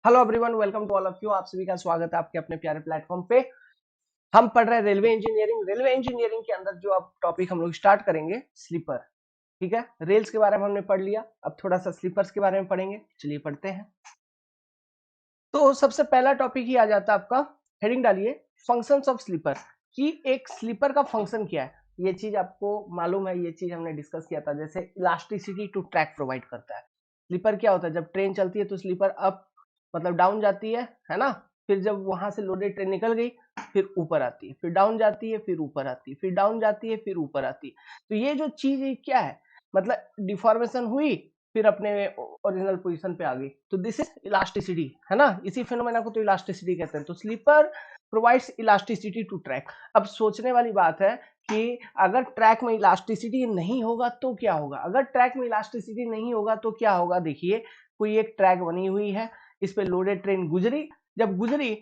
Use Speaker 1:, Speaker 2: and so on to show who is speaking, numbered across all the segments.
Speaker 1: Hello everyone, welcome to all of you. आप सभी का स्वागत है आपके अपने प्यारे प्लेटफॉर्म पे। हम पढ़ रहे हैं रेलवे इंजीनियरिंग। रेलवे इंजीनियरिंग के अंदर जो अब टॉपिक हम लोग स्टार्ट करेंगे, स्लीपर। ठीक है, रेल्स के बारे में हमने पढ़ लिया, अब थोड़ा सा स्लीपर्स के बारे में पढ़ेंगे। चलिए पढ़ते हैं। तो सबसे पहला टॉपिक ही आ जाता है आपका, हेडिंग डालिए फंक्शंस ऑफ स्लीपर। कि एक स्लीपर का फंक्शन क्या है, ये चीज आपको मालूम है। ये चीज हमने डिस्कस किया था। जैसे इलास्टिसिटी टू ट्रैक प्रोवाइड करता है। स्लीपर क्या होता है, जब ट्रेन चलती है तो स्लीपर अप मतलब डाउन जाती है ना। फिर जब वहां से लोडेड ट्रेन निकल गई, फिर ऊपर आती है, फिर डाउन जाती है, फिर ऊपर आती है, फिर डाउन जाती है, फिर ऊपर आती है। तो ये जो चीज है क्या है, मतलब डिफॉर्मेशन हुई, फिर अपने ओरिजिनल पोजीशन पे आ गई। तो दिस इज इलास्टिसिटी, है ना। इसी फिनोमेना को तो इलास्टिसिटी कहते हैं। तो sleeper provides elasticity to track. अब सोचने वाली बात है कि अगर ट्रैक में इलास्टिसिटी नहीं होगा तो क्या होगा। अगर ट्रैक में इलास्टिसिटी नहीं होगा तो क्या होगा, देखिए कोई एक ट्रैक बनी हुई है, इस पे लोडेड ट्रेन गुजरी। जब गुजरी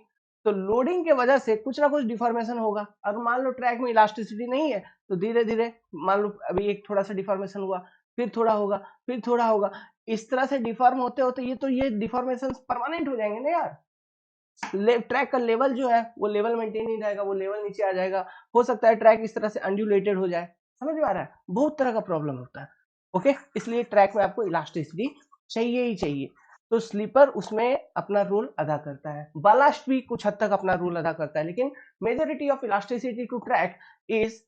Speaker 1: तो लोडिंग के वजह से कुछ ना कुछ डिफॉर्मेशन होगा। और मान लो ट्रैक में इलास्टिसिटी नहीं है, तो धीरे धीरे मान लो अभी एक थोड़ा सा डिफॉर्मेशन हुआ, फिर थोड़ा होगा, फिर थोड़ा होगा। इस तरह से डिफॉर्म होते होते ये डिफॉर्मेशन परमानेंट हो जाएंगे ना यार। ट्रैक का लेवल जो है वो लेवल मेंटेन नहीं रहेगा, वो लेवल नीचे आ जाएगा। हो सकता है ट्रैक इस तरह से अनड्यूलेटेड हो जाए। समझ में आ रहा है, बहुत तरह का प्रॉब्लम होता है। ओके, इसलिए ट्रैक में आपको इलास्टिसिटी चाहिए ही चाहिए। तो स्लीपर उसमें अपना रोल अदा करता है। बालास्ट भी कुछ हद तक अपना रोल अदा करता है, लेकिन majority of elasticity to track is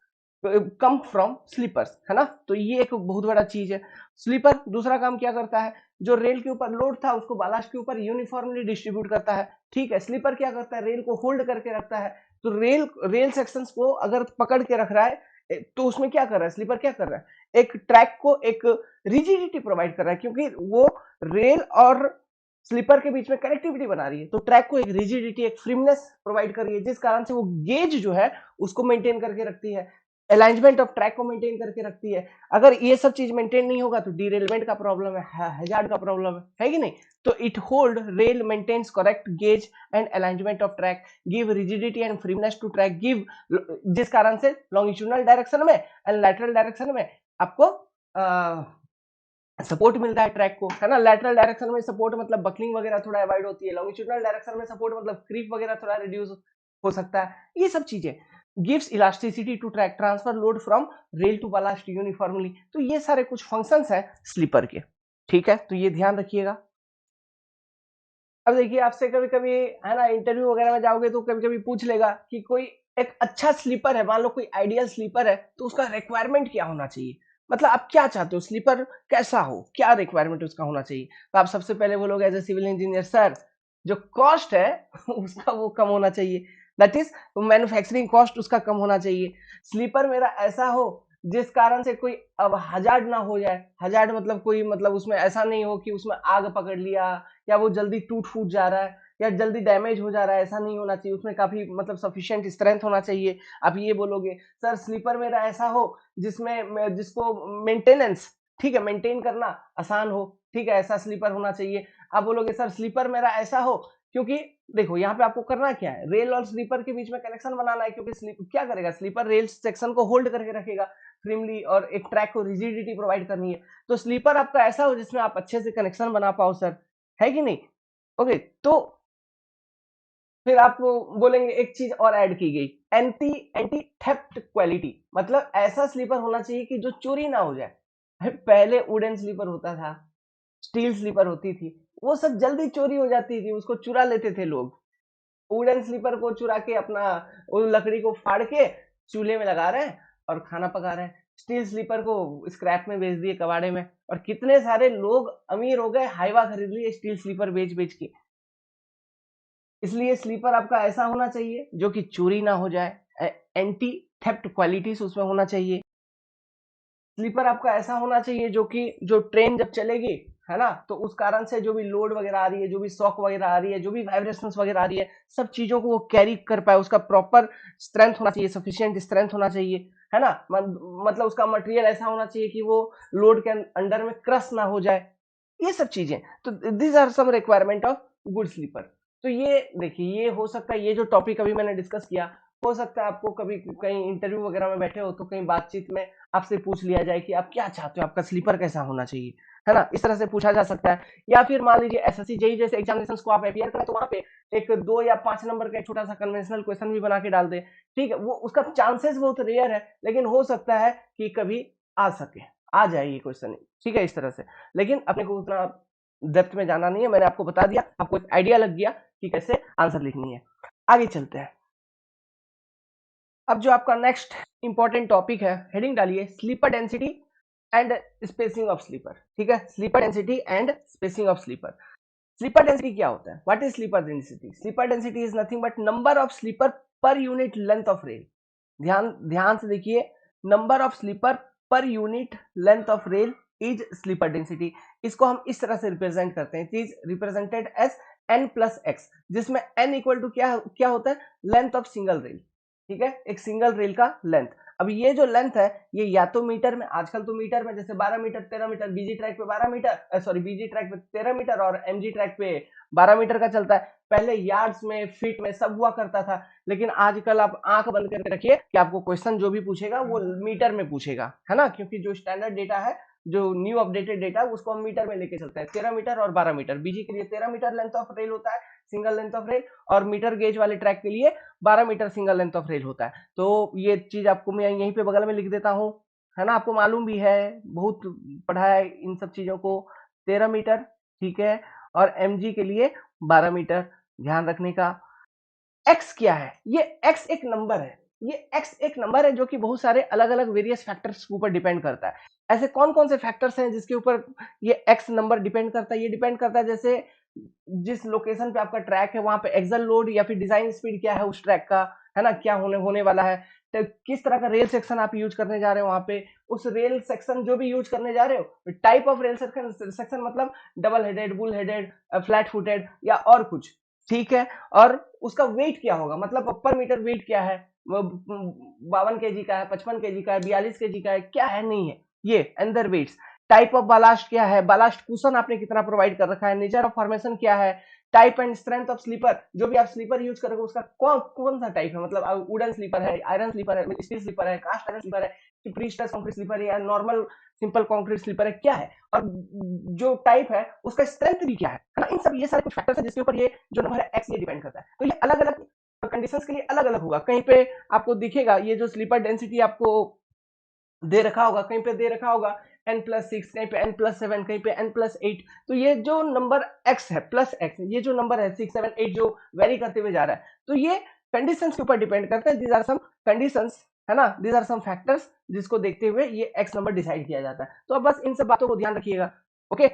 Speaker 1: come from sleepers, है ना। तो ये एक बहुत बड़ा चीज है। स्लीपर दूसरा काम क्या करता है, जो रेल के ऊपर लोड था उसको बालास्ट के ऊपर यूनिफॉर्मली डिस्ट्रीब्यूट करता है। ठीक है, स्लीपर क्या करता है, रेल को होल्ड करके रखता है। तो रेल रेल सेक्शंस को अगर पकड़ के रख रहा है, तो उसमें क्या कर रहा है, स्लीपर क्या कर रहा है, एक ट्रैक को एक रिजिडिटी प्रोवाइड कर रहा है, क्योंकि वो रेल और स्लीपर के बीच में कनेक्टिविटी बना रही है। तो ट्रैक को एक रिजिडिटी, एक फ्रीनेस प्रोवाइड कर रही है, जिस कारण से वो गेज जो है उसको मेंटेन करके रखती है। अलाइनमेंट ऑफ ट्रैक को मेंटेन करके रखती है। अगर ये सब चीज मेंटेन नहीं होगा तो डीरेलमेंट का प्रॉब्लम है, हैजार्ड का प्रॉब्लम है कि नहीं। तो it hold rail maintains correct gauge and alignment of track, give rigidity and freeness to track, give, जिस कारण से लॉन्गिट्यूडनल डायरेक्शन में एंड लैटरल डायरेक्शन में आपको सपोर्ट मिलता है ट्रैक को, है ना। लैटरल डायरेक्शन में सपोर्ट मतलब बकलिंग वगैरह थोड़ा अवॉइड होती है। लॉन्गिट्यूडनल डायरेक्शन में सपोर्ट मतलब क्रीप वगैरह थोड़ा रिड्यूस हो सकता है। ये सब चीजें gives elasticity to track, transfer load from rail to ballast uniformly. तो ये सारे कुछ फंक्शंस हैं स्लीपर के। ठीक है, तो ये ध्यान रखिएगा। अब देखिए आपसे कभी कभी, है ना, इंटरव्यू वगैरह में जाओगे तो कभी कभी पूछ लेगा कि कोई एक अच्छा स्लीपर है, मान लो कोई आइडियल स्लीपर है, तो उसका रिक्वायरमेंट क्या होना चाहिए। मतलब आप क्या चाहते हो, स्लीपर कैसा हो, क्या रिक्वायरमेंट उसका होना चाहिए। तो आप सबसे पहले बोलोगे as a civil engineer, sir जो कॉस्ट है उसका वो कम होना चाहिए। दैट इज मैन्युफैक्चरिंग कॉस्ट उसका कम होना चाहिए। स्लीपर मेरा ऐसा हो जिस कारण से कोई अब हजार्ड ना हो जाए। हजार्ड मतलब कोई, मतलब उसमें ऐसा नहीं हो कि उसमें आग पकड़ लिया, या वो जल्दी टूट फूट जा रहा है, या जल्दी डैमेज हो जा रहा है, ऐसा नहीं होना चाहिए। उसमें काफी मतलब सफिशिएंट स्ट्रेंथ होना चाहिए। आप ये बोलोगे सर स्लीपर मेरा ऐसा हो जिसमें जिसको मेंटेनेंस, ठीक है, मेंटेन करना आसान हो, ठीक है, ऐसा स्लीपर होना चाहिए। आप बोलोगे सर स्लीपर मेरा ऐसा हो, क्योंकि देखो यहाँ पे आपको करना क्या है, रेल और स्लीपर के बीच में कनेक्शन बनाना है। क्योंकि स्लीपर क्या करेगा, स्लीपर रेल सेक्शन को होल्ड करके रखेगा फ्रीमली, और एक ट्रैक को रिजिडिटी प्रोवाइड करनी है। तो स्लीपर आपका ऐसा हो जिसमें आप अच्छे से कनेक्शन बना पाओ सर, है कि नहीं। ओके, तो फिर आप बोलेंगे एक चीज और ऐड की गई, एंटी एंटी थेफ्ट क्वालिटी। मतलब ऐसा स्लीपर होना चाहिए कि जो चोरी ना हो जाए। पहले वुडन स्लीपर होता था, स्टील स्लीपर होती थी, वो सब जल्दी चोरी हो जाती थी, उसको चुरा लेते थे लोग। वुडन स्लीपर को चुरा के अपना वो लकड़ी को फाड़ के चूल्हे में लगा रहे हैं और खाना पका रहे हैं। स्टील स्लीपर को स्क्रैप में बेच दिए, कबाड़े में, और कितने सारे लोग अमीर हो गए, हाइवा खरीद लिए स्टील स्लीपर बेच बेच के। इसलिए स्लीपर आपका ऐसा होना चाहिए जो कि चोरी ना हो जाए, एंटी थेफ्ट क्वालिटीज उसमें होना चाहिए। स्लीपर आपका ऐसा होना चाहिए जो कि जो ट्रेन जब चलेगी, है ना, तो उस कारण से जो भी लोड वगैरह आ रही है, जो भी शॉक वगैरह आ रही है, जो भी वाइब्रेशंस वगैरह आ रही है, सब चीजों को वो कैरी कर पाए। उसका प्रॉपर स्ट्रेंथ होना चाहिए, सफिशिएंट स्ट्रेंथ होना चाहिए, है ना। मतलब उसका मटेरियल ऐसा होना चाहिए कि वो लोड के अंडर में क्रश ना हो जाए। ये सब चीजें, तो these are some requirement of good sleeper. तो ये देखिए, ये हो सकता है, ये जो टॉपिक अभी मैंने डिस्कस किया, हो सकता है आपको कभी कहीं इंटरव्यू वगैरह में बैठे हो तो कहीं बातचीत में आपसे पूछ लिया जाए कि आप क्या चाहते हो, आपका स्लीपर कैसा होना चाहिए। है ना, इस तरह से पूछा जा सकता है। या फिर मान लीजिए एसएससी जेई जैसे एग्जामिनेशन को आप अपियर करें तो वहां पे एक 2 या 5 नंबर का एक छोटा सा कन्वेंशनल क्वेश्चन भी बना के डाल दे, ठीक है, वो उसका चांसेस बहुत रेयर है, लेकिन हो सकता है कि कभी आ सके, आ जाए ये क्वेश्चन, ठीक है, इस तरह से। लेकिन अपने को उतना डेप्थ में जाना नहीं है, मैंने आपको बता दिया, आपको एक आइडिया लग गया कि कैसे आंसर लिखनी है। आगे चलते हैं। अब जो आपका नेक्स्ट इंपॉर्टेंट टॉपिक है, हेडिंग डालिए sleeper density and spacing of sleeper, ठीक है, sleeper density and spacing of sleeper. Sleeper density क्या होता है? What is sleeper density? Sleeper density is nothing but number of sleeper पर यूनिट लेंथ ऑफ रेल। ध्यान ध्यान से देखिए, नंबर ऑफ स्लीपर पर unit length of rail is sleeper density. इसको हम इस तरह से रिप्रेजेंट करते हैं, it is represented as n plus X, जिसमें n इक्वल टू क्या क्या होता है? लेंथ ऑफ सिंगल रेल, ठीक है, एक सिंगल रेल का लेंथ। अब ये जो लेंथ है ये या तो मीटर में, आजकल तो मीटर में जैसे 12 मीटर 13 मीटर, बीजी ट्रैक पे 12 मीटर, सॉरी बीजी ट्रैक पे 13 मीटर और एमजी ट्रैक पे 12 मीटर का चलता है। पहले यार्ड्स में, फीट में सब हुआ करता था, लेकिन आजकल आप आंख बंद करके रखिए कि आपको क्वेश्चन जो भी पूछेगा वो मीटर में पूछेगा, है ना, क्योंकि जो स्टैंडर्ड डेटा है, जो न्यू अपडेटेड डेटा है, उसको हम मीटर में लेके चलते हैं। 13 मीटर और 12 मीटर, बीजी के लिए 13 मीटर लेंथ ऑफ रेल होता है, सिंगल लेंथ ऑफ रेल, और मीटर गेज वाले ट्रैक के लिए 12 metre single length of rail होता है। तो ये चीज आपको मैं यहीं पे बगल में लिख देता हूँ, है ना, आपको मालूम भी है, बहुत पढ़ा है इन सब चीजों को। 13 मीटर, ठीक है, और एमजी के लिए 12 मीटर, ध्यान रखने का। एक्स क्या है? ये एक्स एक नंबर है, ये एक्स एक नंबर है जो कि बहुत सारे अलग अलग वेरियस फैक्टर्स के ऊपर डिपेंड करता है। ऐसे कौन कौन से फैक्टर्स हैं जिसके ऊपर ये एक्स नंबर डिपेंड करता है? ये डिपेंड करता है जैसे जिस लोकेशन पे आपका ट्रैक है वहां पे एक्सल लोड या फिर डिजाइन स्पीड क्या है उस ट्रैक का, है ना, क्या होने वाला है, तो किस तरह का रेल सेक्शन आप यूज करने जा रहे हो वहां पे, उस रेल सेक्शन जो भी यूज करने जा रहे हो, टाइप ऑफ रेल सेक्शन मतलब double headed, bull headed, flat footed या और कुछ, ठीक है, और उसका वेट क्या होगा, मतलब पर मीटर वेट क्या है, 52 kg का है, 55 kg का है, 42 kg का है, क्या है, नहीं है, ये अंदर वेट्स। टाइप ऑफ बालास्ट क्या है, बालास्ट कुशन आपने कितना प्रोवाइड कर रखा है, नेचर ऑफ फॉर्मेशन क्या है, type and strength of sleeper, जो भी आप स्लीपर यूज करोगे उसका कौन कौन सा टाइप है, मतलब वुडन स्लीपर है, आयरन स्लीपर है, स्टील स्लीपर है, कास्ट आयरन स्लीपर है, प्री स्ट्रेस कंक्रीट स्लीपर है, या नॉर्मल सिंपल कंक्रीट स्लीपर है, क्या है, और जो टाइप है उसका स्ट्रेंथ भी क्या है ना, इन सब ये सारे कुछ फैक्टर्स है जिसके ऊपर ये जो नंबर है एक्स ये डिपेंड करता है। तो ये अलग अलग कंडीशंस के लिए अलग अलग होगा। कहीं पे आपको दिखेगा ये जो स्लीपर डेंसिटी आपको दे रखा होगा, कहीं पे दे रखा होगा n+6, कहीं पे n+7, कहीं पे n+8। तो ये जो नंबर x है प्लस x, ये जो नंबर है 6, 7, 8 जो वेरी करते हुए जा रहा है, तो ये कंडीशंस के ऊपर डिपेंड करता है। दीज आर सम कंडीशंस, है ना, दीज आर सम फैक्टर्स जिसको देखते हुए ये x नंबर डिसाइड किया जाता है। तो अब बस इन सब बातों को ध्यान रखिएगा। Okay,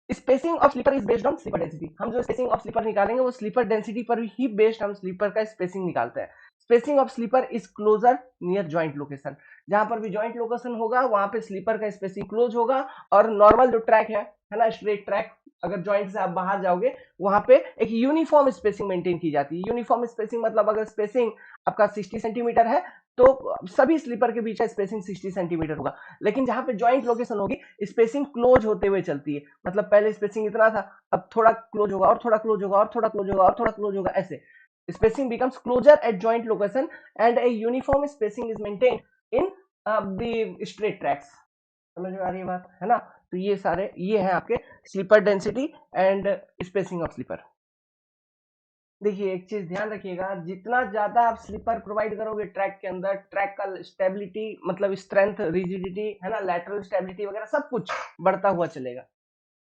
Speaker 1: spacing of sleeper is based on sleeper density. हम जो स्पेसिंग ऑफ स्लीपर निकालेंगे वो स्लीपर डेंसिटी पर ही बेस्ड हम स्लीपर का स्पेसिंग निकालते हैं। Spacing of sleeper is closer near joint location. जहां पर भी जॉइंट लोकेशन होगा वहां पे स्लीपर का स्पेसिंग क्लोज होगा, और नॉर्मल जो ट्रैक है ना, स्ट्रेट ट्रैक, अगर जॉइंट से आप बाहर जाओगे वहां पे एक यूनिफॉर्म स्पेसिंग मेंटेन की जाती है। यूनिफॉर्म स्पेसिंग मतलब अगर स्पेसिंग आपका 60 सेंटीमीटर है तो सभी स्लीपर के बीच का स्पेसिंग 60 सेंटीमीटर होगा। लेकिन जहां पे जॉइंट लोकेशन होगी स्पेसिंग क्लोज होते हुए चलती है, मतलब पहले स्पेसिंग इतना था, अब थोड़ा क्लोज होगा और थोड़ा क्लोज होगा और थोड़ा क्लोज होगा और थोड़ा क्लोज होगा, ऐसे spacing becomes closer at joint location and a uniform spacing is maintained in the straight tracks। समझ में आ रही है बात, है ना? तो ये सारे ये हैं आपके sleeper density and spacing of sleeper. देखिए एक चीज ध्यान रखिएगा, जितना ज्यादा आप स्लीपर प्रोवाइड करोगे ट्रैक के अंदर, ट्रैक का स्टेबिलिटी मतलब स्ट्रेंथ, रिजिडिटी, है ना, लैटरल स्टेबिलिटी वगैरह सब कुछ बढ़ता हुआ चलेगा।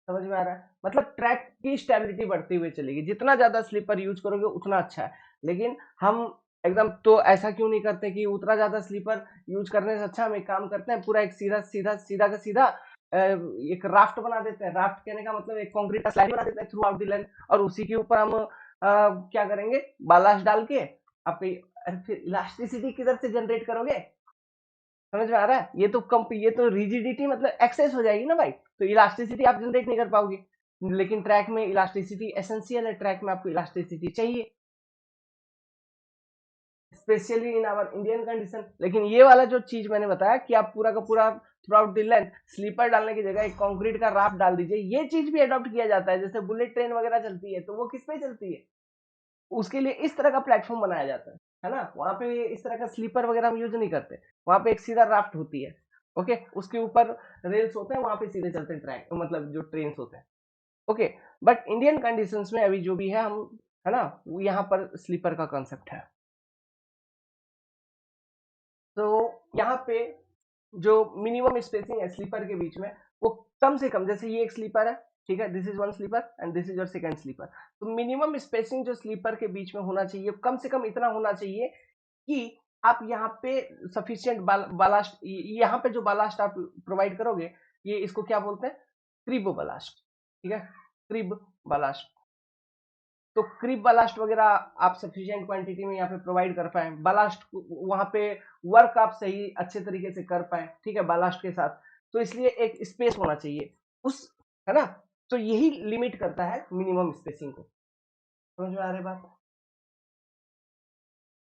Speaker 1: समझ में आ रहा है? मतलब ट्रैक की स्टेबिलिटी बढ़ती हुई चलेगी, जितना ज्यादा स्लीपर यूज करोगे उतना अच्छा है। लेकिन हम एकदम तो ऐसा क्यों नहीं करते कि उतना ज्यादा स्लीपर यूज करने से अच्छा हम एक काम करते हैं, पूरा एक सीधा सीधा सीधा का सीधा एक राफ्ट बना देते हैं। राफ्ट कहने का मतलब एक कंक्रीट का स्लाइड बना देते हैं थ्रू आउट द लेंथ, और उसी के ऊपर हम क्या करेंगे, बालास्ट डाल के आप फिर इलास्टिसिटी किधर से जनरेट करोगे? समझ में आ रहा है? ये तो रिजिडिटी मतलब एक्सेस हो जाएगी ना भाई, तो इलास्टिसिटी आप जनरेट नहीं कर पाओगे। लेकिन ट्रैक में इलास्टिसिटी एसेंशियल है, ट्रैक में आपको इलास्टिसिटी चाहिए, specially in our Indian condition. लेकिन ये वाला जो चीज मैंने बताया कि आप पूरा का पूरा throughout the length sleeper डालने की जगह एक कंक्रीट का राफ्ट डाल दीजिए, ये चीज भी अडॉप्ट किया जाता है। जैसे बुलेट ट्रेन वगैरह चलती है तो वो किस पे चलती है, उसके लिए इस तरह का प्लेटफॉर्म बनाया जाता है ना, वहां पे इस तरह का स्लीपर वगैरह हम यूज नहीं करते, वहां पे एक सीधा राफ्ट होती है। ओके, उसके ऊपर रेल्स होते हैं, वहां पे सीधे चलते हैं ट्रैक, मतलब जो ट्रेन होते हैं। ओके, बट इंडियन कंडीशंस में अभी जो भी है हम, है ना, यहाँ पर स्लीपर का कॉन्सेप्ट है। तो यहाँ पे जो मिनिमम स्पेसिंग है स्लीपर के बीच में, वो कम से कम, जैसे ये एक स्लीपर है, ठीक है, this is one sleeper and this is your second sleeper, तो मिनिमम स्पेसिंग जो स्लीपर के बीच में होना चाहिए कम से कम इतना होना चाहिए कि आप यहाँ पे सफिशियंट बालास्ट, यहाँ पे जो बालास्ट आप प्रोवाइड करोगे, ये इसको क्या बोलते हैं, क्रिब बालास्ट, ठीक है, क्रिब बालास्ट। तो क्रिप बालास्ट वगैरह आप सफिशिएंट क्वांटिटी में यहाँ पे प्रोवाइड कर पाए, बालास्ट वहां पे वर्क आप सही अच्छे तरीके से कर पाए, ठीक है, बालास्ट के साथ। तो इसलिए एक स्पेस होना चाहिए उस, है ना, तो यही लिमिट करता है मिनिमम स्पेसिंग को। समझ में आ रही बात?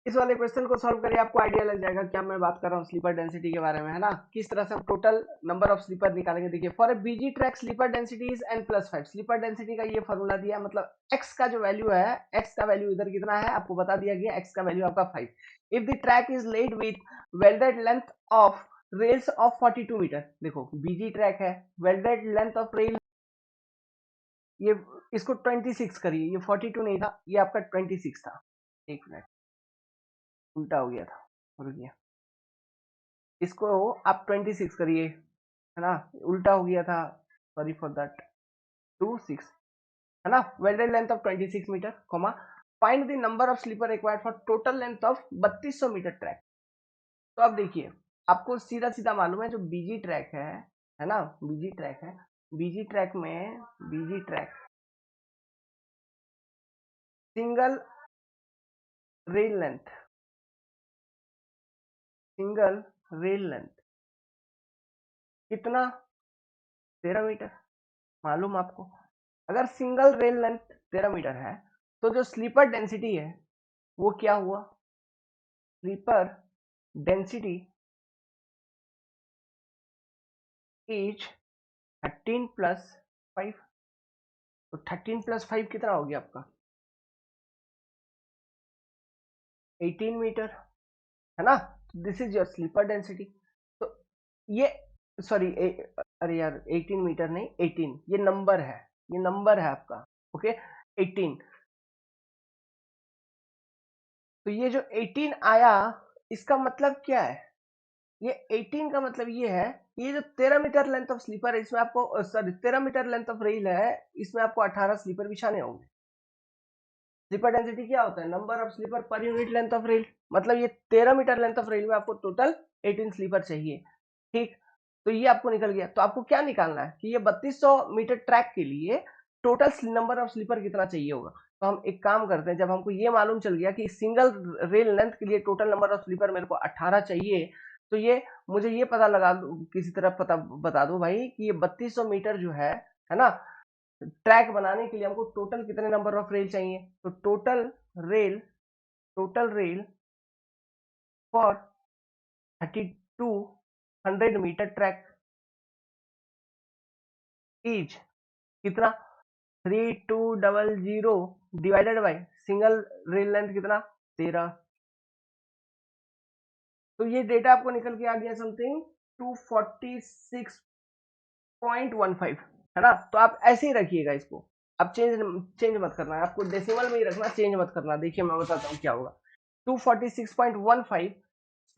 Speaker 1: इस वाले क्वेश्चन को सॉल्व करिए, आपको आइडिया लग जाएगा क्या मैं बात कर रहा हूँ स्लीपर डेंसिटी के बारे में, है ना, किस तरह से हम टोटल नंबर ऑफ स्लीपर निकालेंगे। देखिए, for a BG track sleeper density is n+5। Sleeper density का ये फॉर्मूला दिया है, मतलब x का जो वैल्यू है, x का वैल्यू इधर कितना है आपको बता दिया गया, x का वैल्यू आपका 5। If the track is laid with welded length of rails of 42 metre, देखो बीजी ट्रैक है, वेल्डेड लेंथ ऑफ रेल, ये इसको 26 करिए, ये 42 नहीं था, ये आपका 26 था। एक मिनट, उल्टा हो गया था, रुकिए, इसको आप 26 करिए, है ना, उल्टा हो गया था, सॉरी फॉर दैट, 26, है ना, welded length of 26 metre, comma, find the number of sleeper required for total length of 3200 metre track. तो अब देखिए, आपको सीधा सीधा मालूम है जो बीजी ट्रैक है ना, बीजी ट्रैक है, बीजी ट्रैक में, BG track single rail length, single rail length कितना, 13 मीटर, मालूम आपको। अगर सिंगल रेल लेंथ 13 मीटर है, तो जो स्लीपर डेंसिटी है वो क्या हुआ, स्लीपर डेंसिटी इज 13+5। तो 13+5 कितना हो गया आपका, 18 मीटर, है ना, this is your sleeper density. तो ये, सॉरी, अरे यार 18 मीटर नहीं, 18 ये नंबर है, ये नंबर है आपका, ओके, 18। तो ये जो 18 आया, इसका मतलब क्या है, ये 18 का मतलब ये है, ये जो 13 मीटर लेंथ ऑफ स्लीपर है, इसमें आपको, sorry 13 metre length of rail है, इसमें आपको 18 स्लीपर बिछाने होंगे। स्लीपर डेंसिटी क्या होता है, नंबर ऑफ स्लीपर पर यूनिट लेंथ ऑफ रेल, मतलब ये 13 मीटर लेंथ ऑफ रेल में आपको टोटल 18 स्लीपर चाहिए, ठीक। तो ये आपको निकल गया, तो आपको क्या निकालना है कि ये 3200 मीटर ट्रैक के लिए टोटल नंबर ऑफ स्लीपर कितना चाहिए होगा। तो हम एक काम करते हैं, जब हमको ये मालूम चल गया कि सिंगल रेल लेंथ के लिए टोटल नंबर ऑफ स्लीपर मेरे को 18 चाहिए, तो ये मुझे ये पता लगा दो, किसी तरह पता बता दो भाई कि ये 3200 मीटर जो है ना, ट्रैक बनाने के लिए हमको टोटल कितने नंबर ऑफ रेल चाहिए। तो rail total rail for 3200 metre track is कितना, 3200 divided by single rail length कितना, 13। तो ये डेटा आपको निकल के आ गया समथिंग 246.15, है ना। तो आप ऐसे ही रखिएगा इसको, आप चेंज चेंज मत करना है, आपको डेसिमल में ही रखना, चेंज मत करना। देखिए मैं बताता हूँ क्या होगा, 246.15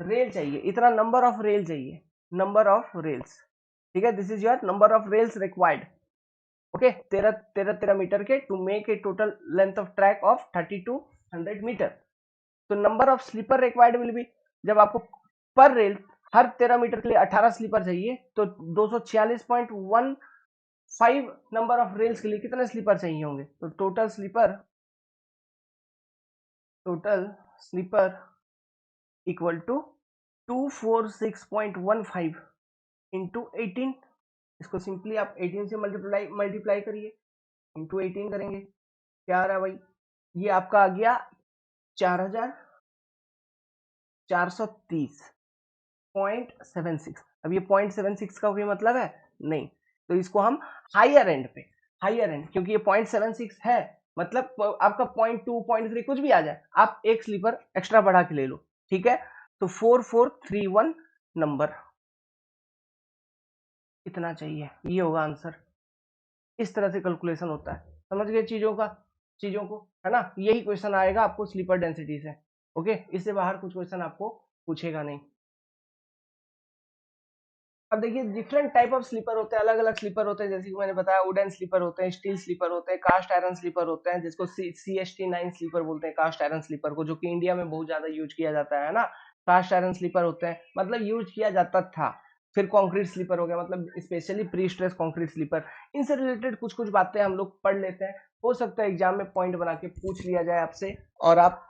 Speaker 1: रेल चाहिए, इतना नंबर ऑफ रेल चाहिए, नंबर ऑफ रेल्स, ठीक है, this is your number of rails required, okay, 13 meter के to make a total length of track of 3200 meter. तो number of sleeper required will be, जब आपको पर रेल हर 13 meter के लिए 18 स्लीपर चाहिए, तो 246.15 नंबर ऑफ रेल्स के लिए कितने स्लीपर चाहिए होंगे। तो total sleeper equal to 246.15 into 18, इसको सिंपली आप 18 से मल्टीप्लाई करिए, इंटू 18 करेंगे, क्या आ रहा है भाई, ये आपका आ गया 4430.76। अब ये 0.76 का कोई मतलब है नहीं, तो इसको हम हायर एंड पे, हायर एंड, क्योंकि ये 0.76 है, मतलब आपका 0.2 0.3 कुछ भी आ जाए, आप एक स्लीपर एक्स्ट्रा बढ़ा के ले लो, ठीक है। तो 4431 नंबर इतना चाहिए, ये होगा आंसर। इस तरह से कैलकुलेशन होता है, समझ गए चीजों को, है ना। यही क्वेश्चन आएगा आपको स्लीपर डेंसिटी से। ओके, इससे बाहर कुछ क्वेश्चन आपको पूछेगा नहीं। अब देखिए डिफरेंट टाइप ऑफ स्लीपर होते हैं, अलग अलग स्लीपर होते हैं, जैसे कि मैंने बताया वुडन स्लीपर होते हैं, स्टील स्लीपर होते हैं, कास्ट आयरन स्लीपर होते हैं, जिसको CST9 स्लीपर बोलते हैं, कास्ट आयरन स्लीपर को, जो कि इंडिया में बहुत ज्यादा यूज किया जाता है ना। कास्ट आयरन स्लीपर होते हैं, मतलब यूज किया जाता था। फिर कंक्रीट स्लीपर हो गया, मतलब specially pre stress concrete sleeper. इनसे रिलेटेड कुछ कुछ बातें हम लोग पढ़ लेते हैं, हो सकता है एग्जाम में पॉइंट बना के पूछ लिया जाए आपसे, और आप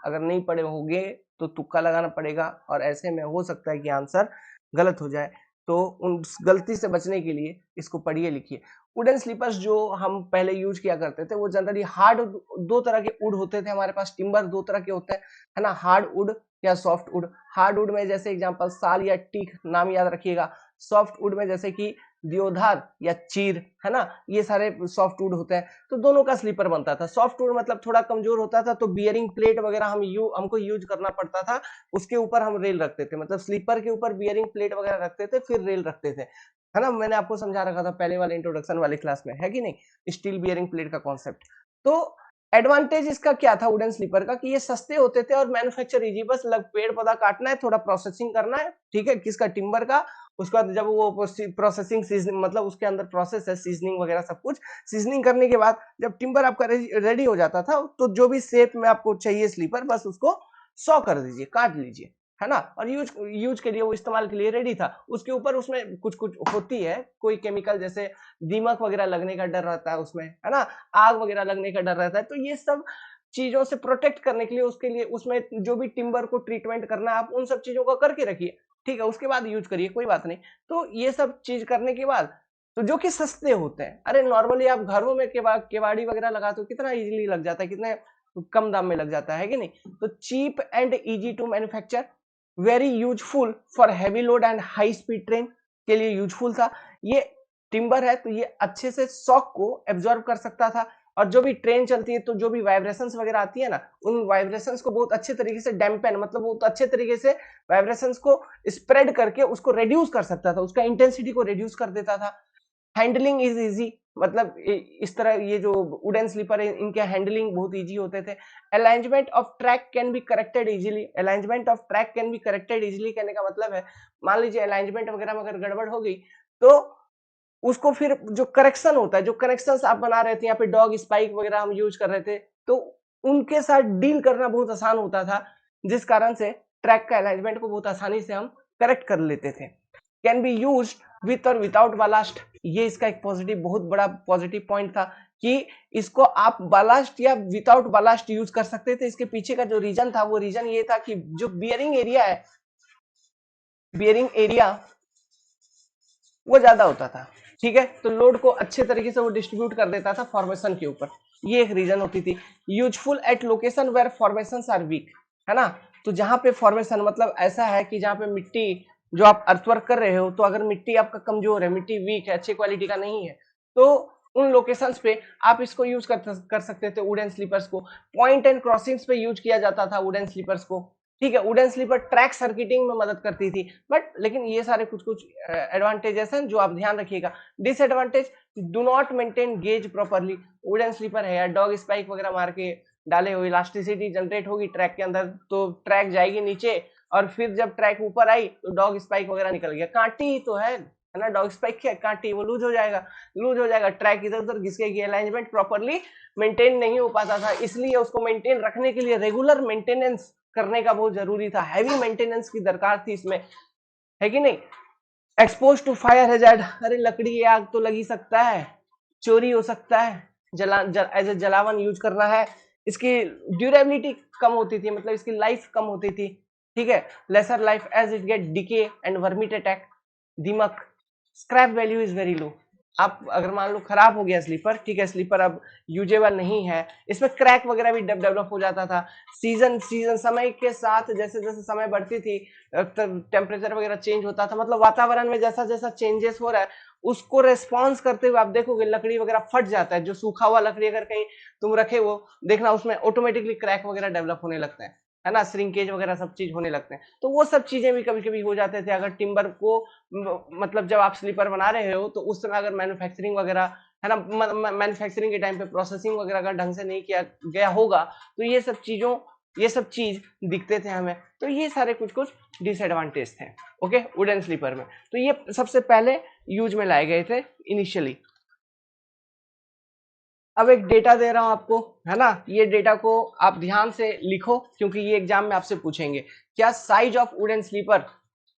Speaker 1: अगर नहीं पढ़े होंगे तो तुक्का लगाना पड़ेगा, और ऐसे में हो सकता है कि आंसर गलत हो जाए। तो उन गलती से बचने के लिए इसको पढ़िए लिखिए। वुडन स्लीपर्स जो हम पहले यूज किया करते थे वो जनरली हार्ड, दो तरह के वुड होते थे हमारे पास, टिम्बर दो तरह के होते हैं, है ना, हार्ड वुड या सॉफ्ट वुड। हार्ड वुड में जैसे एग्जांपल साल या टीक, नाम याद रखिएगा। सॉफ्ट वुड में जैसे कि देवदार या चीर, है ना, ये सारे सॉफ्ट वुड होते हैं। तो दोनों का स्लीपर बनता था। सॉफ्ट वुड मतलब थोड़ा कमजोर होता था, तो बियरिंग प्लेट वगैरह हमको यूज करना पड़ता था, उसके ऊपर हम रेल रखते थे, मतलब स्लीपर के ऊपर बियरिंग प्लेट वगैरह रखते थे, फिर रेल रखते थे, है ना। मैंने आपको समझा रखा था पहले वाले इंट्रोडक्शन वाले क्लास में, है कि नहीं, स्टील बियरिंग प्लेट का कॉन्सेप्ट। तो एडवांटेज इसका क्या था वुडन स्लीपर का, कि ये सस्ते होते थे और मैन्युफैक्चर इजी, बस पेड़ पौधा काटना है, थोड़ा प्रोसेसिंग करना है, ठीक है, किसका, टिम्बर का। उसके बाद जब वो प्रोसेसिंग सीजनिंग, मतलब उसके अंदर प्रोसेस है सीजनिंग वगैरह सब कुछ, सीजनिंग करने के बाद जब टिम्बर आपका रेडी हो जाता था, तो जो भी शेप में आपको चाहिए स्लीपर, बस उसको सॉ कर दीजिए, काट लीजिए, है ना, और यूज यूज के लिए, वो इस्तेमाल के लिए रेडी था। उसके ऊपर उसमें कुछ कुछ होती है कोई केमिकल, जैसे दीमक वगैरह लगने का डर रहता है उसमें, है ना, आग वगैरह लगने का डर रहता है। तो ये सब चीजों से प्रोटेक्ट करने के लिए, उसके लिए उसमें जो भी टिम्बर को ट्रीटमेंट करना है, आप उन सब चीजों को करके रखिए, ठीक है, उसके बाद यूज करिए, कोई बात नहीं। तो ये सब चीज करने के बाद, तो जो कि सस्ते होते हैं, अरे नॉर्मली आप घरों में केवाड़ी वगैरह लगाते हो, कितना इजीली लग जाता है, कितने कम दाम में लग जाता है कि नहीं। तो cheap and easy to manufacture, very useful for heavy load and high speed train के लिए यूजफुल था। ये टिम्बर है तो ये अच्छे से शॉक को एब्जॉर्ब कर सकता था, और जो भी ट्रेन चलती है तो जो भी वाइब्रेशंस वगैरह आती है ना, उन वाइब्रेशंस को बहुत अच्छे तरीके से डैम्पेन, मतलब बहुत अच्छे तरीके से वाइब्रेशंस को स्प्रेड करके उसको रिड्यूस कर सकता था, उसका इंटेंसिटी को रिड्यूस कर देता था। हैंडलिंग इज इजी, मतलब इस तरह ये जो वुडन स्लीपर है इनके हैंडलिंग बहुत इजी होते थे। Alignment of track can be corrected easily, alignment of track can be corrected easily कहने का मतलब है, मान लीजिए अलाइनमेंट वगैरह में अगर गड़बड़ हो गई, तो उसको फिर जो करेक्शन होता है, जो कनेक्शंस आप बना रहे थे, यहाँ पे डॉग स्पाइक वगैरह हम यूज कर रहे थे, तो उनके साथ डील करना बहुत आसान होता था, जिस कारण से ट्रैक का अलाइनमेंट को बहुत आसानी से हम करेक्ट कर लेते थे। कैन बी यूज विथ और विदाउट बालास्ट, ये इसका एक पॉजिटिव, बहुत बड़ा पॉजिटिव पॉइंट था, कि इसको आप बालास्ट या विदाउट बालास्ट यूज कर सकते थे। इसके पीछे का जो रीजन था, वो रीजन ये था कि जो बियरिंग एरिया है, बियरिंग एरिया वो ज्यादा होता था, ठीक है, तो लोड को अच्छे तरीके से वो डिस्ट्रीब्यूट कर देता था फॉर्मेशन के ऊपर, ये एक रीजन होती थी। Useful at location where formation are weak, है ना, तो जहां पे फॉर्मेशन मतलब ऐसा है कि जहां पे मिट्टी, जो आप अर्थवर्क कर रहे हो, तो अगर मिट्टी आपका कमजोर है, मिट्टी वीक है, अच्छी क्वालिटी का नहीं है, तो उन लोकेशंस पे आप इसको यूज कर सकते थे वुडन स्लीपर्स को। पॉइंट एंड क्रॉसिंग्स पे यूज किया जाता था वुडन स्लीपर्स को, ठीक है, वुडन स्लीपर ट्रैक सर्किटिंग में मदद करती थी। बट लेकिन ये सारे कुछ कुछ एडवांटेजेस हैं जो आप ध्यान रखिएगा। Disadvantage, do not maintain gauge properly, wooden sleeper है यार, डॉग स्पाइक वगैरह मार के डाले हो, इलास्टिसिटी जनरेट होगी ट्रैक के अंदर, तो ट्रैक जाएगी नीचे, और फिर जब ट्रैक ऊपर आई तो डॉग स्पाइक वगैरह निकल गया, कांटी ही तो है ना, डॉग स्पाइक क्या कांटी, वो लूज हो जाएगा, लूज हो जाएगा, ट्रैक इधर उधर घिसकेगी, अलाइनमेंट प्रॉपर्ली मेंटेन नहीं हो पाता था। इसलिए उसको मेंटेन रखने के लिए रेगुलर मेंटेनेंस करने का बहुत जरूरी था, हैवी मेंटेनेंस की दरकार थी इसमें, है कि नहीं। एक्सपोज टू फायर हैजार्ड, अरे लकड़ी की आग तो लगी सकता है, चोरी हो सकता है, एज ए जलावन यूज करना है। इसकी ड्यूरेबिलिटी कम होती थी, मतलब इसकी लाइफ कम होती थी, ठीक है, lesser life as it get decay and vermin attack, दीमक, scrap value is very low. आप अगर मान लो खराब हो गया स्लीपर, ठीक है, स्लीपर अब यूजेबल नहीं है, इसमें क्रैक वगैरह भी डेवलप हो जाता था। सीजन सीजन समय के साथ जैसे जैसे समय बढ़ती थी, टेम्परेचर वगैरह चेंज होता था, मतलब वातावरण में जैसा जैसा चेंजेस हो रहा है, उसको रेस्पॉन्स करते हुए आप देखोगे लकड़ी वगैरह फट जाता है। जो सूखा हुआ लकड़ी अगर कहीं तुम रखे वो देखना, उसमें ऑटोमेटिकली क्रैक वगैरह डेवलप होने लगता है है ना, श्रिंकेज वगैरह सब चीज होने लगते हैं। तो वो सब चीजें भी कभी कभी हो जाते थे अगर टिम्बर को मतलब जब आप स्लीपर बना रहे हो तो उस समय अगर मैन्युफैक्चरिंग वगैरह, है ना, मैन्युफैक्चरिंग के टाइम पे प्रोसेसिंग वगैरह अगर ढंग से नहीं किया गया होगा तो ये सब चीज दिखते थे हमें। तो ये सारे कुछ कुछ डिसएडवांटेज थे ओके वुडन स्लीपर में। तो ये सबसे पहले यूज में लाए गए थे इनिशियली। अब एक डेटा दे रहा हूं आपको, है ना, ये डेटा को आप ध्यान से लिखो क्योंकि ये एग्जाम में आपसे पूछेंगे। क्या साइज ऑफ वुडन स्लीपर,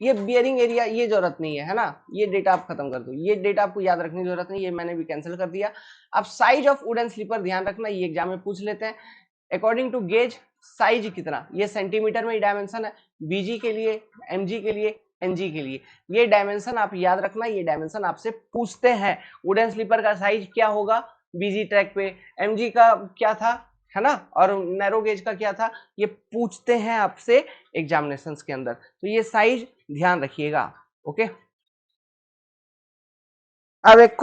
Speaker 1: ये बियरिंग एरिया, ये जरूरत नहीं है ना, ये डेटा आप खत्म कर दो, ये डेटा आपको याद रखने की जरूरत नहीं, ये मैंने भी कैंसिल कर दिया। अब साइज ऑफ वुडन स्लीपर ध्यान रखना, ये एग्जाम में पूछ लेते हैं। अकॉर्डिंग टू गेज साइज कितना, ये सेंटीमीटर में डायमेंशन है, बीजी के लिए, एमजी के लिए, एनजी के लिए, ये डायमेंशन आप याद रखना, ये डायमेंशन आपसे पूछते हैं। वुडन स्लीपर का साइज क्या होगा बीजी ट्रैक पे, एमजी का क्या था, है ना, और नैरो गेज का क्या था, ये पूछते हैं आपसे एग्जामिनेशन के अंदर। तो ये साइज ध्यान रखिएगा ओके। अब एक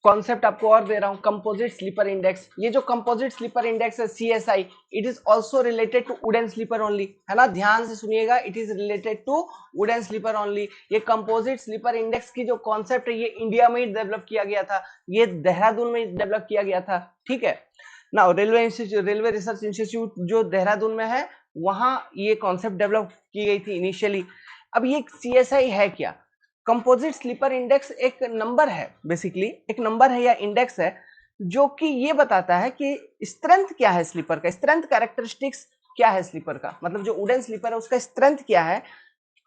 Speaker 1: कॉन्सेप्ट आपको और दे रहा हूं, कंपोजिट स्लीपर इंडेक्स। ये जो कंपोजिट स्लीपर इंडेक्स है CSI, it is also related to wooden sleeper only, है ना, ध्यान से सुनिएगा, it is related to wooden sleeper only. ये कंपोजिट स्लीपर इंडेक्स की जो कॉन्सेप्ट है ये इंडिया में ही डेवलप किया गया था, ये देहरादून में डेवलप किया गया था, ठीक है ना। रेलवे रिसर्च इंस्टीट्यूट जो देहरादून में है वहां ये कॉन्सेप्ट डेवलप की गई थी इनिशियली। अब ये सीएसआई है क्या, कंपोजिट स्लीपर इंडेक्स एक नंबर है, बेसिकली एक नंबर है या इंडेक्स है जो कि ये बताता है कि स्ट्रेंथ क्या है स्लीपर का, स्ट्रेंथ कैरेक्टरिस्टिक्स क्या है स्लीपर का, मतलब जो वुडन स्लीपर है उसका स्ट्रेंथ क्या है,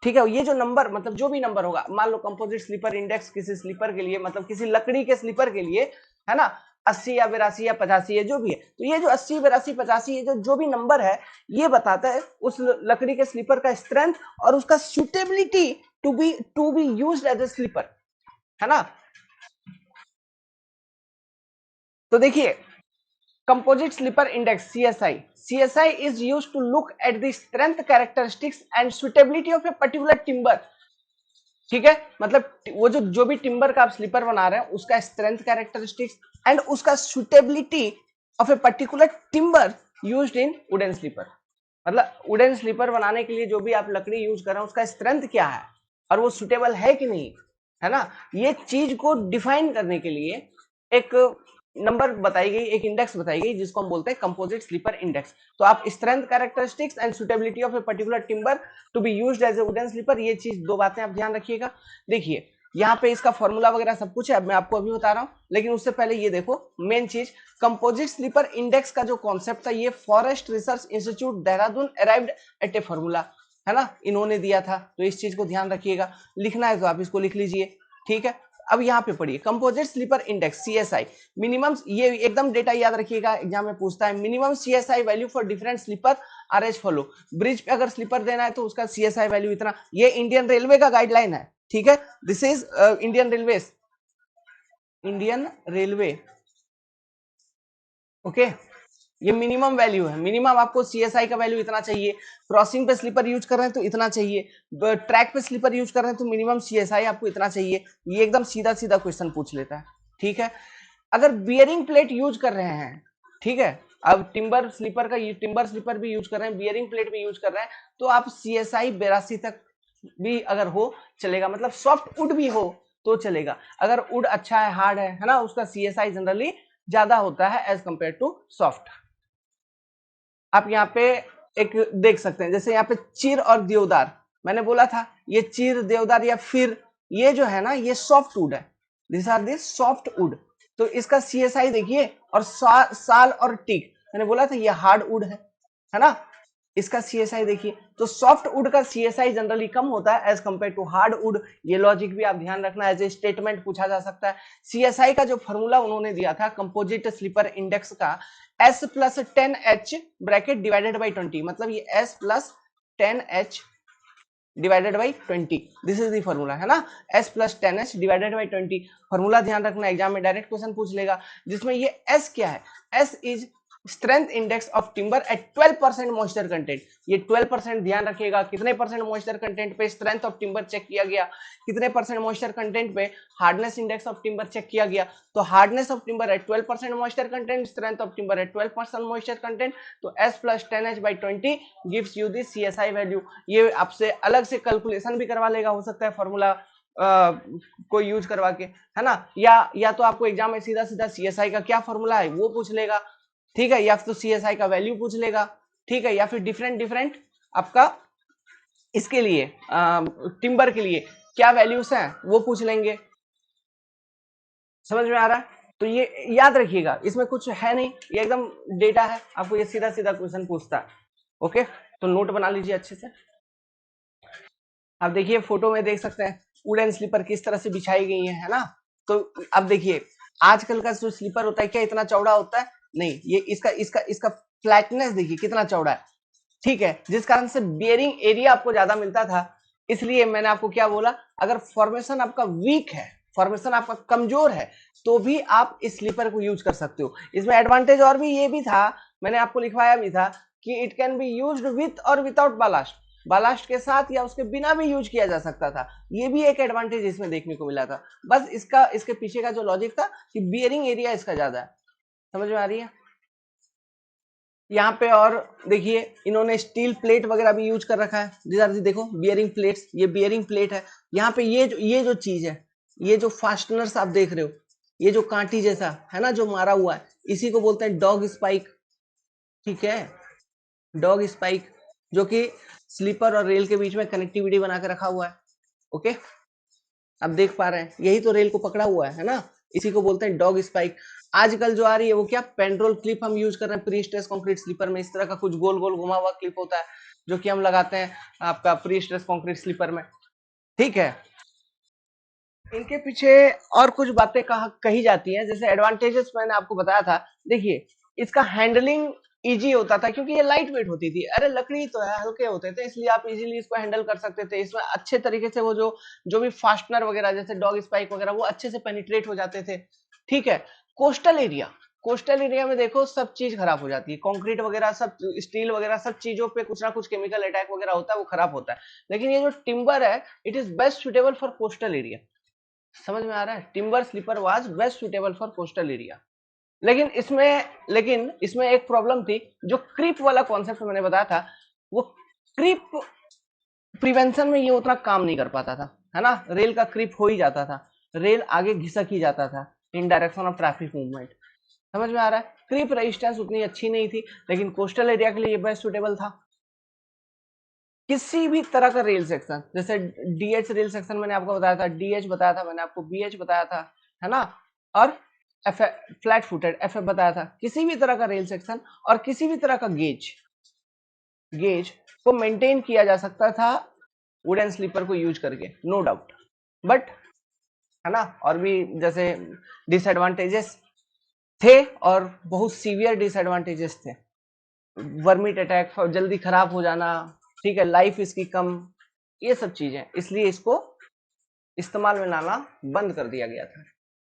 Speaker 1: ठीक है। ये जो नंबर मतलब जो भी नंबर होगा, मान लो कंपोजिट स्लीपर इंडेक्स किसी स्लीपर के लिए मतलब किसी लकड़ी के स्लीपर के लिए, है ना, 80 या 82 या 85 है जो भी है, तो ये जो 80 82 85 ये जो भी नंबर है ये बताता है उस लकड़ी के स्लीपर का स्ट्रेंथ और उसका suitability to be used as a sleeper, है ना। तो देखिए composite sleeper index CSI is used to look at the strength characteristics and suitability of a particular timber, ठीक है, मतलब वो जो भी टिम्बर का आप स्लीपर बना रहे हैं उसका स्ट्रेंथ कैरेक्टरिस्टिक्स एंड उसका suitability of a particular timber used in wooden sleeper. मतलब वुडन स्लीपर बनाने के लिए जो भी आप लकड़ी यूज कर रहे हैं उसका स्ट्रेंथ क्या है और वो सुटेबल है कि नहीं, है ना, ये चीज को डिफाइन करने के लिए एक नंबर बताई गई, एक इंडेक्स बताई गई जिसको हम बोलते हैं कंपोजिट स्लीपर इंडेक्स। तो आप strength characteristics and suitability of a particular timber to be used as a wooden sleeper, ये चीज दो बातें आप ध्यान रखिएगा। देखिए यहाँ पे इसका फॉर्मूला वगैरह सब कुछ है, अब मैं आपको अभी बता रहा हूँ, लेकिन उससे पहले ये देखो मेन चीज, कंपोजिट स्लीपर इंडेक्स का जो कॉन्सेप्ट था ये forest research institute Dehradun arrived at a formula, है ना, इन्होंने दिया था। तो इस चीज को ध्यान रखिएगा, लिखना है तो आप इसको लिख लीजिए, ठीक है। अब यहाँ पे पढ़िए composite sleeper index CSI minimum, ये एकदम डेटा याद रखिएगा एग्जाम में पूछता है, minimum CSI value for different sleeper are as follow. Bridge पे अगर स्लीपर देना है तो उसका सीएसआई वैल्यू इतना, ये इंडियन रेलवे का गाइडलाइन है, ठीक है, this is Indian railway okay. ये मिनिमम वैल्यू है, मिनिमम आपको सीएसआई का वैल्यू इतना चाहिए, क्रॉसिंग पे स्लीपर यूज कर रहे हैं तो इतना चाहिए, ट्रैक पे स्लीपर यूज कर रहे हैं तो मिनिमम सीएसआई आपको इतना चाहिए। ये एकदम सीधा सीधा क्वेश्चन पूछ लेता है, ठीक है। अगर बियरिंग प्लेट यूज कर रहे हैं, ठीक है, अब टिम्बर स्लीपर भी यूज कर रहे हैं, बियरिंग प्लेट भी यूज कर रहे हैं, तो आप सीएसआई 82 तक भी अगर हो चलेगा, मतलब सॉफ्ट वुड भी हो तो चलेगा। अगर वुड अच्छा है, हार्ड है ना, उसका सीएसआई जनरली ज्यादा होता है एज कंपेयर टू सॉफ्ट। आप यहाँ पे एक देख सकते हैं, जैसे यहाँ पे चीर और देवदार, मैंने बोला था ये चीर देवदार या फिर ये जो है ना ये सॉफ्ट वुड है, this are this soft wood. तो इसका सीएसआई देखिए, और साल और टीक, मैंने बोला था ये हार्ड वुड है ना, इसका सीएसआई देखिए। तो सॉफ्ट वुड का सीएसआई जनरली कम होता है as compare to hard wood, ये लॉजिक भी आप ध्यान रखना, एज ए स्टेटमेंट पूछा जा सकता है। सीएसआई का जो फॉर्मूला उन्होंने दिया था कंपोजिट स्लीपर इंडेक्स का, S plus 10H bracket divided by 20, मतलब ये S plus 10H divided by 20, this is the formula, है ना, S plus 10H divided by 20। Formula ध्यान रखना, एग्जाम में डायरेक्ट क्वेश्चन पूछ लेगा, जिसमें ये S क्या है, S is strength index of timber at 12% moisture content. ये 12% ध्यान रखिएगा, कितने परसेंट मॉइस्चर कंटेंट पे स्ट्रेंथ ऑफ टिम्बर चेक किया गया, कितने परसेंट मॉइस्चर कंटेंट पे hardness index of timber check किया गया। तो hardness of timber at 12% moisture content, strength of timber at 12% moisture content, तो S + 10H/20 gives you the CSI value. ये आपसे अलग से कैलकुलेशन भी करवा लेगा, हो सकता है फॉर्मूला को यूज करवा के, है ना, या तो आपको एग्जाम में सीधा सीधा CSI का क्या फॉर्मूला है वो पूछ लेगा, ठीक है, या तो CSI का वैल्यू पूछ लेगा, ठीक है, या फिर डिफरेंट डिफरेंट आपका इसके लिए टिम्बर के लिए क्या वैल्यूज हैं वो पूछ लेंगे। समझ में आ रहा है? तो ये याद रखिएगा, इसमें कुछ है नहीं, ये एकदम डेटा है, आपको ये सीधा सीधा क्वेश्चन पूछता है। ओके, तो नोट बना लीजिए अच्छे से। अब देखिए फोटो में देख सकते हैं वुडन स्लीपर किस तरह से बिछाई गई है ना। तो अब देखिए आजकल का जो स्लीपर होता है क्या इतना चौड़ा होता है? नहीं, ये इसका इसका इसका फ्लैटनेस देखिए कितना चौड़ा है, ठीक है, जिस कारण से बियरिंग एरिया आपको ज्यादा मिलता था। इसलिए मैंने आपको क्या बोला, अगर फॉर्मेशन आपका वीक है, फॉर्मेशन आपका कमजोर है, तो भी आप इस स्लीपर को यूज कर सकते हो। इसमें एडवांटेज और भी ये भी था, मैंने आपको लिखवाया भी था कि it can be used with और विदाउट बालास्ट, बालास्ट के साथ या उसके बिना भी यूज किया जा सकता था। ये भी एक एडवांटेज इसमें देखने को मिला था। बस इसके पीछे का जो लॉजिक था कि बियरिंग एरिया इसका ज्यादा है। समझ में आ रही है? यहाँ पे और देखिए इन्होंने स्टील प्लेट वगैरह भी यूज कर रखा है। जी देखो बियरिंग प्लेट्स, ये बियरिंग प्लेट है। यहाँ पे ये जो चीज है, ये जो फास्टनर्स आप देख रहे हो, ये जो कांटी जैसा है ना जो मारा हुआ है, इसी को बोलते हैं डॉग स्पाइक, ठीक है, डॉग स्पाइक, जो कि स्लीपर और रेल के बीच में कनेक्टिविटी बना के रखा हुआ है। ओके, अब देख पा रहे हैं यही तो रेल को पकड़ा हुआ है ना, इसी को बोलते हैं डॉग स्पाइक। आजकल जो आ रही है वो क्या, पेंड्रोल क्लिप हम यूज कर रहे हैं प्री स्ट्रेस कंक्रीट स्लीपर में। इस तरह का कुछ गोल गोल घुमा हुआ क्लिप होता है जो कि हम लगाते हैं आपका प्री स्ट्रेस कंक्रीट स्लीपर में, ठीक है। इनके पीछे और कुछ बातें कही जाती हैं, जैसे एडवांटेजेस मैंने आपको बताया था। देखिए इसका हैंडलिंग इजी होता था क्योंकि ये लाइट वेट होती थी, अरे लकड़ी तो है, हल्के होते थे, इसलिए आप इजीली इसको हैंडल कर सकते थे। इसमें अच्छे तरीके से वो जो भी फास्टनर वगैरह जैसे डॉग स्पाइक वगैरह वो अच्छे से पेनिट्रेट हो जाते थे, ठीक है। कोस्टल एरिया में देखो सब चीज खराब हो जाती है, कंक्रीट वगैरह सब, स्टील वगैरह सब चीजों पे कुछ ना कुछ केमिकल अटैक वगैरह होता है, वो खराब होता है। लेकिन ये जो टिम्बर है, it is best suitable for coastal area. समझ में आ रहा है? Timber sleeper was best suitable for coastal area. लेकिन इसमें एक प्रॉब्लम थी, जो क्रीप वाला कॉन्सेप्ट मैंने बताया था, वो क्रीप प्रिवेंशन में ये उतना काम नहीं कर पाता था, है ना। रेल का क्रीप हो ही जाता था, रेल आगे घिसक ही जाता था इन डायरेक्शन ऑफ ट्रैफिक मूवमेंट। समझ में आ रहा है? क्रीप रेजिस्टेंस उतनी अच्छी नहीं थी, लेकिन कोस्टल एरिया के लिए ये बेस्ट सुटेबल था। किसी भी तरह का रेल सेक्शन, जैसे DH रेल सेक्शन मैंने आपको बताया था, DH बताया था मैंने आपको, BH बताया था, है ना, और एफ फ्लैट फुटेड FF बताया था। किसी भी तरह का रेल सेक्शन और किसी भी तरह का गेज गेज को मेंटेन किया जा सकता था वुडन स्लीपर को यूज करके, नो डाउट। बट है ना, और भी जैसे डिसएडवांटेजेस थे, और बहुत सीवियर डिसएडवांटेजेस थे। वर्मिट अटैक, जल्दी खराब हो जाना, ठीक है, लाइफ इसकी कम, ये सब चीजें, इसलिए इसको इस्तेमाल में लाना बंद कर दिया गया था,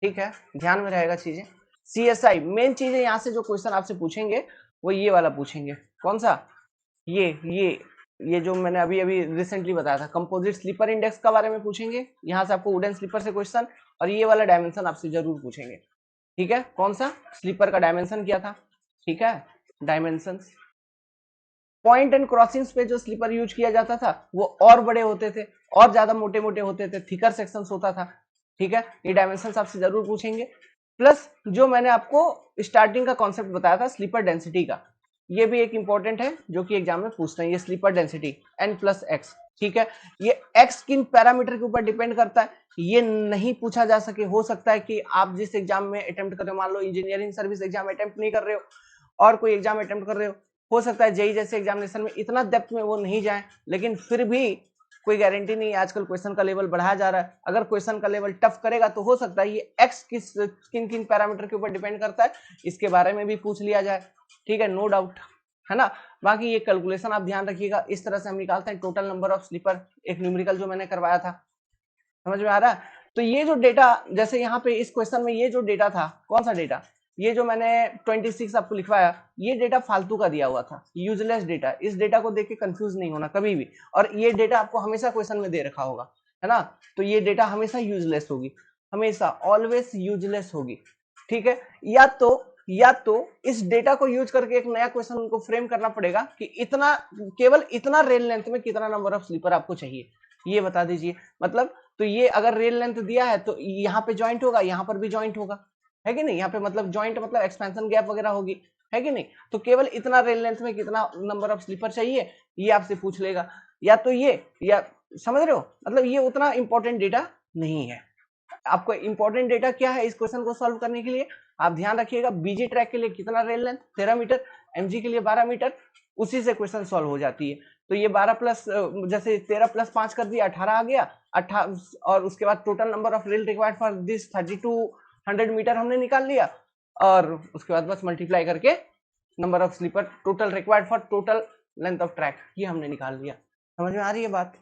Speaker 1: ठीक है, ध्यान में रहेगा चीजें। CSI मेन चीजें यहाँ से जो क्वेश्चन आपसे पूछेंगे वो ये वाला पूछेंगे, कौन सा, ये जो मैंने अभी अभी रिसेंटली बताया था, कंपोजिट स्लीपर इंडेक्स के बारे में पूछेंगे यहाँ से आपको, वुडन स्लीपर से क्वेश्चन, और ये वाला डायमेंशन आपसे जरूर पूछेंगे, ठीक है, कौन सा, स्लीपर का डायमेंशन क्या था, ठीक है, डायमेंशन। पॉइंट एंड क्रॉसिंग्स पे जो स्लीपर यूज किया जाता था वो और बड़े होते थे, और ज्यादा मोटे मोटे होते थे, थिकर सेक्शंस होता था, ठीक है, ये डायमेंशंस आपसे जरूर पूछेंगे। प्लस जो मैंने आपको स्टार्टिंग का कॉन्सेप्ट बताया था स्लीपर डेंसिटी का, ये भी एक इंपॉर्टेंट है जो कि एग्जाम में पूछते हैं, ये स्लीपर डेंसिटी N+X, ठीक है। ये X किन पैरामीटर के ऊपर डिपेंड करता है ये नहीं पूछा जा सके, हो सकता है कि आप जिस एग्जाम में अटेम्प्ट कर रहे हो, मान लो इंजीनियरिंग सर्विस एग्जाम अटेम्प्ट नहीं कर रहे हो और कोई एग्जाम अटेम्प्ट कर रहे हो सकता है जेई जैसे एग्जामिनेशन में इतना डेप्थ में वो नहीं जाए, लेकिन फिर भी कोई गारंटी नहीं, आजकल क्वेश्चन का लेवल बढ़ाया जा रहा है, अगर क्वेश्चन का लेवल टफ करेगा तो हो सकता है ये एक्स किन किन पैरामीटर के ऊपर डिपेंड करता है इसके बारे में भी पूछ लिया जाए, ठीक है, नो डाउट, है ना। बाकी ये कैलकुलेशन आप ध्यान रखिएगा, इस तरह से हम निकालते हैं टोटल नंबर ऑफ स्लीपर, एक न्यूमेरिकल जो मैंने करवाया था, समझ में आ रहा है। तो ये जो डेटा, जैसे यहाँ पे इस क्वेश्चन में ये जो डेटा था, कौन सा डेटा, ये जो मैंने 26 आपको लिखवाया, ये डेटा फालतू का दिया हुआ था, यूजलेस डेटा। इस डेटा को देख के कंफ्यूज नहीं होना कभी भी। और ये डेटा आपको हमेशा क्वेश्चन में दे रखा होगा, है ना। तो ये डेटा हमेशा यूजलेस होगी, हमेशा ऑलवेज यूजलेस होगी, ठीक है। या तो इस डेटा को यूज करके एक नया क्वेश्चन उनको फ्रेम करना पड़ेगा कि इतना, केवल इतना रेल लेंथ में कितना नंबर ऑफ स्लीपर आपको चाहिए, ये बता दीजिए। मतलब तो ये अगर रेल लेंथ दिया है तो यहाँ पे ज्वाइंट होगा, यहाँ पर भी ज्वाइंट होगा, है कि नहीं। यहाँ पे मतलब ज्वाइंट मतलब एक्सपेंशन गैप वगैरह होगी, है कि नहीं। तो केवल इतना रेल लेंथ में कितना नंबर ऑफ स्लीपर चाहिए, ये आपसे पूछ लेगा। या तो ये, या समझ रहे हो, मतलब ये उतना इंपॉर्टेंट डेटा नहीं है। आपको इंपॉर्टेंट डेटा क्या है इस क्वेश्चन को सॉल्व करने के लिए, आप ध्यान रखिएगा। बीजी ट्रैक के लिए कितना रेल लेंथ, 13 मीटर, एमजी के लिए 12 मीटर, उसी से क्वेश्चन सॉल्व हो जाती है। तो ये 12 प्लस, जैसे 13 प्लस 5 कर दिया, 18 आ गया, 18, और उसके बाद total number of rail required for this 3200 metre हमने निकाल लिया, और उसके बाद बस मल्टीप्लाई करके number of sleeper total required for total length of track, ये हमने निकाल लिया। समझ में आ रही है बात।